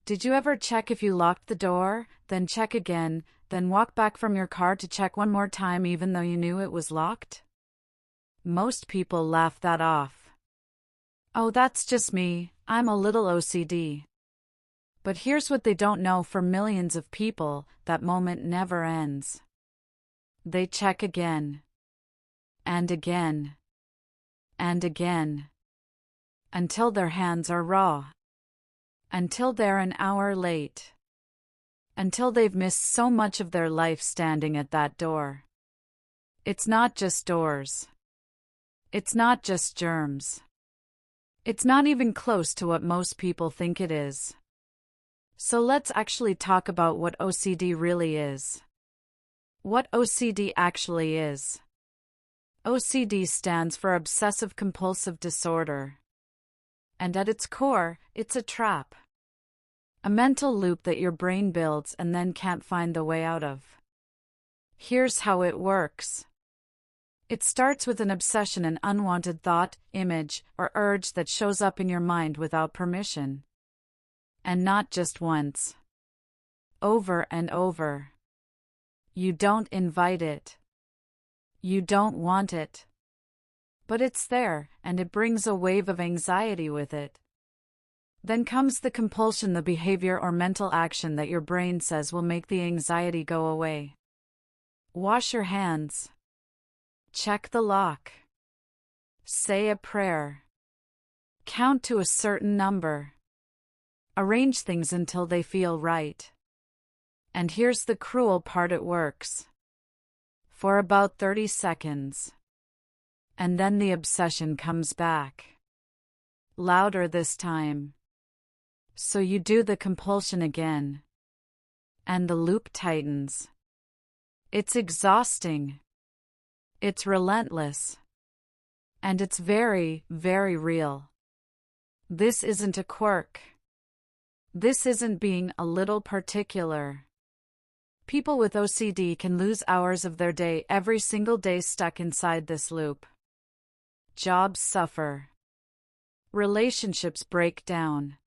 Did you ever check if you locked the door, then check again, then walk back from your car to check one more time even though you knew it was locked? Most people laugh that off. Oh, that's just me, I'm a little OCD. But here's what they don't know: for millions of people, that moment never ends. They check again. And again. And again. Until their hands are raw. Until they're an hour late. Until they've missed so much of their life standing at that door. It's not just doors. It's not just germs. It's not even close to what most people think it is. So let's actually talk about what OCD really is. What OCD actually is. OCD stands for Obsessive-Compulsive Disorder. And at its core, it's a trap. A mental loop that your brain builds and then can't find the way out of. Here's how it works. It starts with an obsession, an unwanted thought, image, or urge that shows up in your mind without permission. And not just once. Over and over. You don't invite it. You don't want it. But it's there, and it brings a wave of anxiety with it. Then comes the compulsion, the behavior or mental action that your brain says will make the anxiety go away. Wash your hands. Check the lock. Say a prayer. Count to a certain number. Arrange things until they feel right. And here's the cruel part: it works. For about 30 seconds. And then the obsession comes back. Louder this time. So you do the compulsion again. And the loop tightens. It's exhausting. It's relentless. And it's very, very real. This isn't a quirk. This isn't being a little particular. People with OCD can lose hours of their day every single day stuck inside this loop. Jobs suffer. Relationships break down.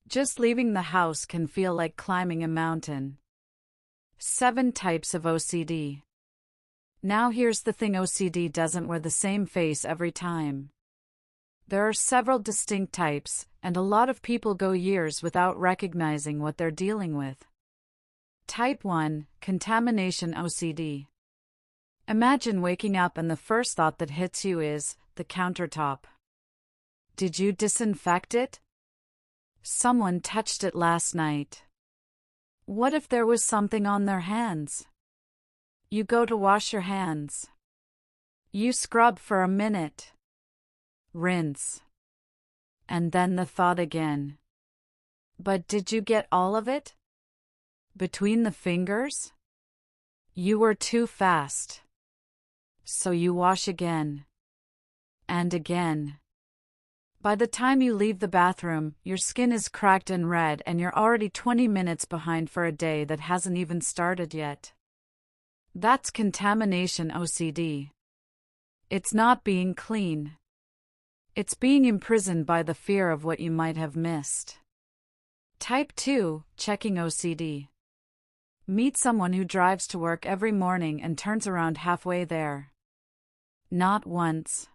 Just leaving the house can feel like climbing a mountain. 7 types of OCD. Now here's the thing: OCD doesn't wear the same face every time. There are several distinct types, and a lot of people go years without recognizing what they're dealing with. Type 1, Contamination OCD. Imagine waking up and the first thought that hits you is, the countertop. Did you disinfect it? Someone touched it last night. What if there was something on their hands? You go to wash your hands. You scrub for a minute. Rinse. And then the thought again. But did you get all of it? Between the fingers? You were too fast. So you wash again. And again. By the time you leave the bathroom, your skin is cracked and red and you're already 20 minutes behind for a day that hasn't even started yet. That's Contamination OCD. It's not being clean. It's being imprisoned by the fear of what you might have missed. Type 2, Checking OCD. Meet someone who drives to work every morning and turns around halfway there. Not once.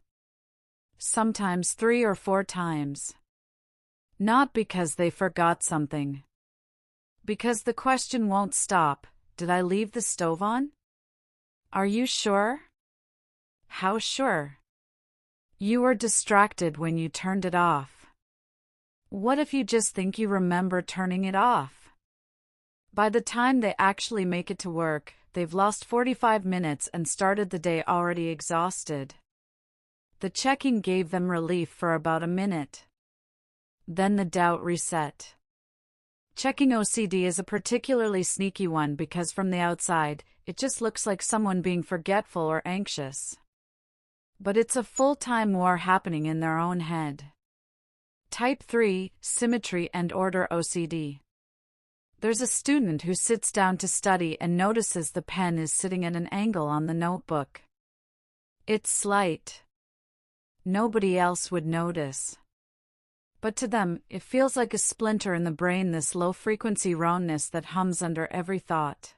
Sometimes 3 or 4 times. Not because they forgot something. Because the question won't stop: did I leave the stove on? Are you sure? How sure? You were distracted when you turned it off. What if you just think you remember turning it off? By the time they actually make it to work, they've lost 45 minutes and started the day already exhausted. The checking gave them relief for about a minute. Then the doubt reset. Checking OCD is a particularly sneaky one because from the outside, it just looks like someone being forgetful or anxious. But it's a full-time war happening in their own head. Type 3, Symmetry and Order OCD. There's a student who sits down to study and notices the pen is sitting at an angle on the notebook. It's slight. Nobody else would notice. But to them, it feels like a splinter in the brain, this low-frequency wrongness that hums under every thought.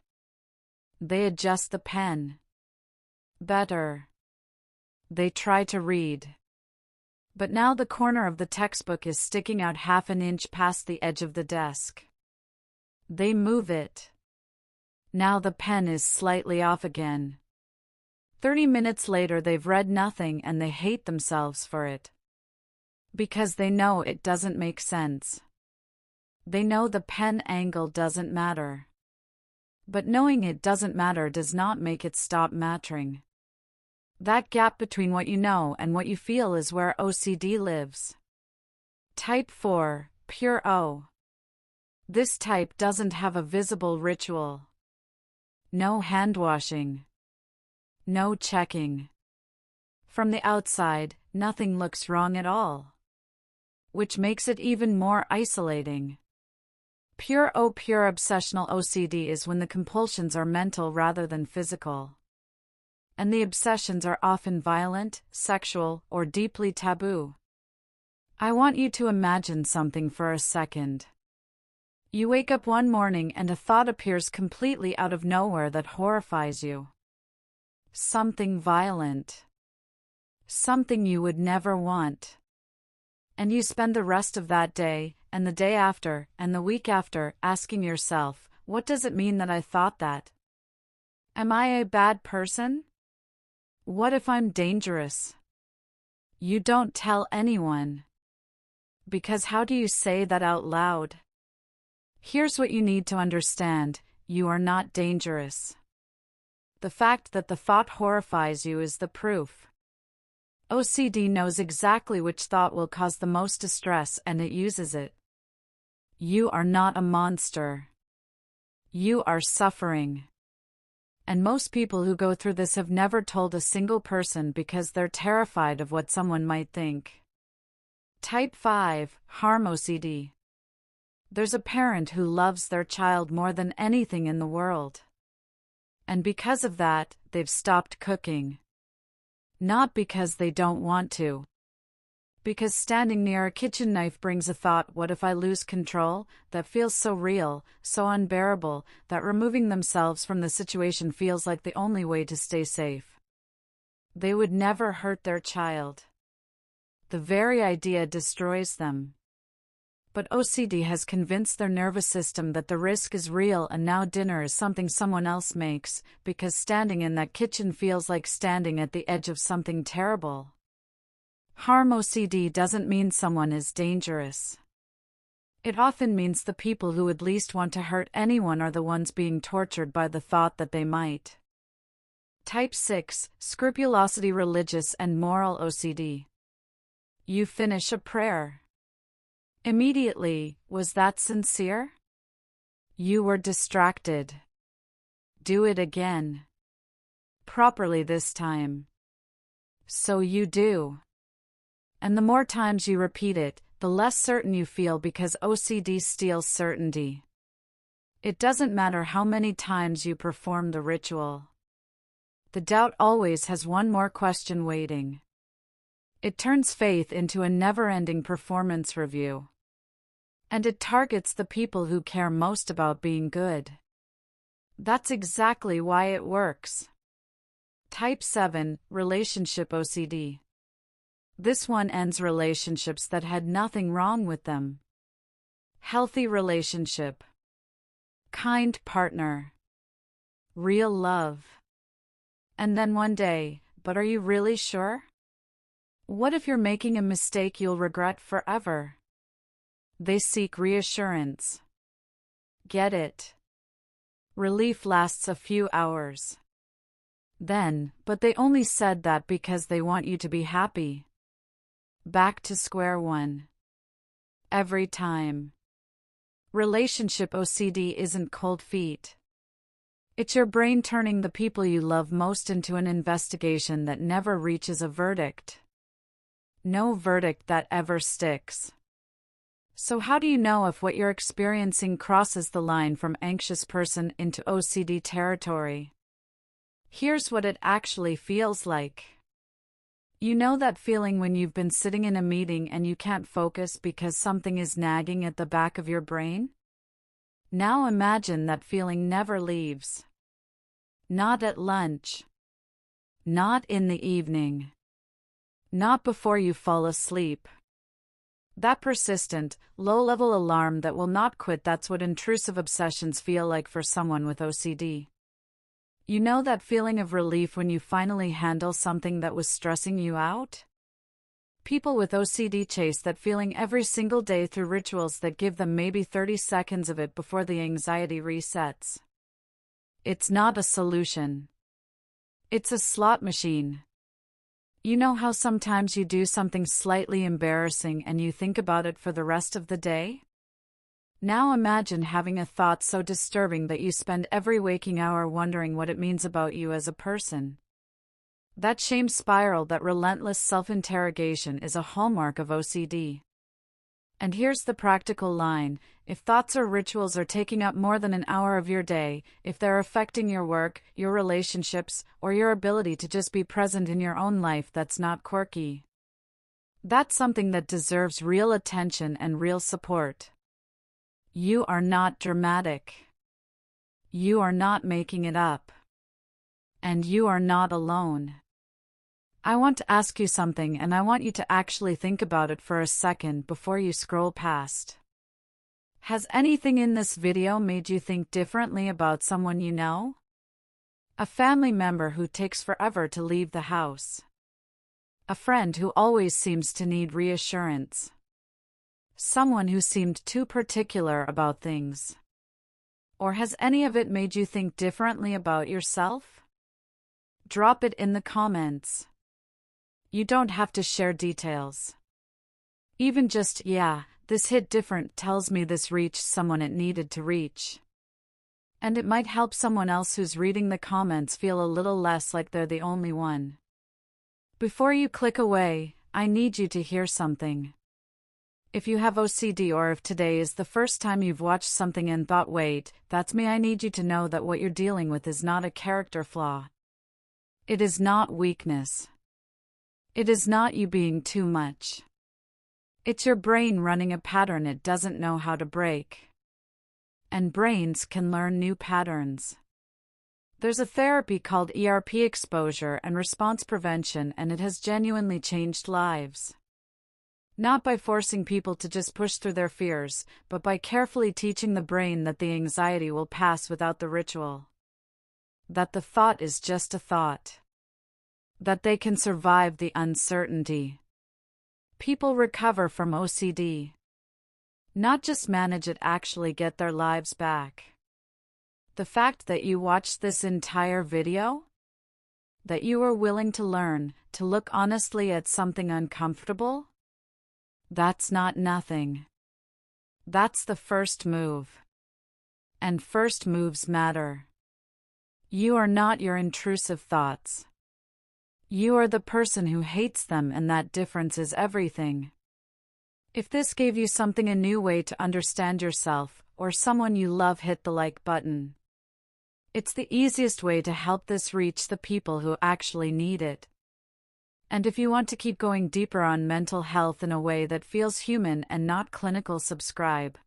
They adjust the pen. Better. They try to read. But now the corner of the textbook is sticking out half an inch past the edge of the desk. They move it. Now the pen is slightly off again. 30 minutes later, they've read nothing and they hate themselves for it. Because they know it doesn't make sense. They know the pen angle doesn't matter. But knowing it doesn't matter does not make it stop mattering. That gap between what you know and what you feel is where OCD lives. Type 4, pure O. This type doesn't have a visible ritual. No hand-washing. No checking. From the outside, nothing looks wrong at all. Which makes it even more isolating. Pure O, pure obsessional OCD is when the compulsions are mental rather than physical. And the obsessions are often violent, sexual, or deeply taboo. I want you to imagine something for a second. You wake up one morning and a thought appears completely out of nowhere that horrifies you. Something violent. Something you would never want. And you spend the rest of that day, and the day after, and the week after, asking yourself, what does it mean that I thought that? Am I a bad person? What if I'm dangerous? You don't tell anyone. Because how do you say that out loud? Here's what you need to understand: you are not dangerous. The fact that the thought horrifies you is the proof. OCD knows exactly which thought will cause the most distress and it uses it. You are not a monster. You are suffering. And most people who go through this have never told a single person because they're terrified of what someone might think. Type 5, harm OCD. There's a parent who loves their child more than anything in the world. And because of that, they've stopped cooking. Not because they don't want to. Because standing near a kitchen knife brings a thought, what if I lose control? That feels so real, so unbearable, that removing themselves from the situation feels like the only way to stay safe. They would never hurt their child. The very idea destroys them. But OCD has convinced their nervous system that the risk is real and now dinner is something someone else makes, because standing in that kitchen feels like standing at the edge of something terrible. Harm OCD doesn't mean someone is dangerous. It often means the people who would least want to hurt anyone are the ones being tortured by the thought that they might. Type 6, Scrupulosity, religious and moral OCD. You finish a prayer. Immediately, was that sincere? You were distracted. Do it again. Properly this time. So you do. And the more times you repeat it, the less certain you feel because OCD steals certainty. It doesn't matter how many times you perform the ritual. The doubt always has one more question waiting. It turns faith into a never-ending performance review. And it targets the people who care most about being good. That's exactly why it works. Type 7, relationship OCD. This one ends relationships that had nothing wrong with them. Healthy relationship. Kind partner. Real love. And then one day, but are you really sure? What if you're making a mistake you'll regret forever? They seek reassurance. Get it. Relief lasts a few hours. Then, but they only said that because they want you to be happy. Back to square one. Every time. Relationship OCD isn't cold feet. It's your brain turning the people you love most into an investigation that never reaches a verdict. No verdict that ever sticks. So how do you know if what you're experiencing crosses the line from anxious person into OCD territory? Here's what it actually feels like. You know that feeling when you've been sitting in a meeting and you can't focus because something is nagging at the back of your brain? Now imagine that feeling never leaves. Not at lunch. Not in the evening. Not before you fall asleep. That persistent, low-level alarm that will not quit, that's what intrusive obsessions feel like for someone with OCD. You know that feeling of relief when you finally handle something that was stressing you out? People with OCD chase that feeling every single day through rituals that give them maybe 30 seconds of it before the anxiety resets. It's not a solution. It's a slot machine. You know how sometimes you do something slightly embarrassing and you think about it for the rest of the day? Now imagine having a thought so disturbing that you spend every waking hour wondering what it means about you as a person. That shame spiral, that relentless self-interrogation, is a hallmark of OCD. And here's the practical line: if thoughts or rituals are taking up more than an hour of your day, if they're affecting your work, your relationships, or your ability to just be present in your own life, that's not quirky. That's something that deserves real attention and real support. You are not dramatic. You are not making it up. And you are not alone. I want to ask you something, and I want you to actually think about it for a second before you scroll past. Has anything in this video made you think differently about someone you know? A family member who takes forever to leave the house. A friend who always seems to need reassurance. Someone who seemed too particular about things. Or has any of it made you think differently about yourself? Drop it in the comments. You don't have to share details. Even just, "Yeah, this hit different," tells me this reached someone it needed to reach. And it might help someone else who's reading the comments feel a little less like they're the only one. Before you click away, I need you to hear something. If you have OCD, or if today is the first time you've watched something and thought, "Wait, that's me," I need you to know that what you're dealing with is not a character flaw. It is not weakness. It is not you being too much. It's your brain running a pattern it doesn't know how to break. And brains can learn new patterns. There's a therapy called ERP, exposure and response prevention, and it has genuinely changed lives. Not by forcing people to just push through their fears, but by carefully teaching the brain that the anxiety will pass without the ritual. That the thought is just a thought. That they can survive the uncertainty. People recover from OCD. Not just manage it, actually get their lives back. The fact that you watched this entire video? That you were willing to learn, to look honestly at something uncomfortable? That's not nothing. That's the first move. And first moves matter. You are not your intrusive thoughts. You are the person who hates them, and that difference is everything. If this gave you something, a new way to understand yourself, or someone you love, hit the like button. It's the easiest way to help this reach the people who actually need it. And if you want to keep going deeper on mental health in a way that feels human and not clinical, subscribe.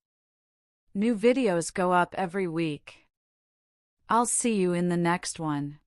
New videos go up every week. I'll see you in the next one.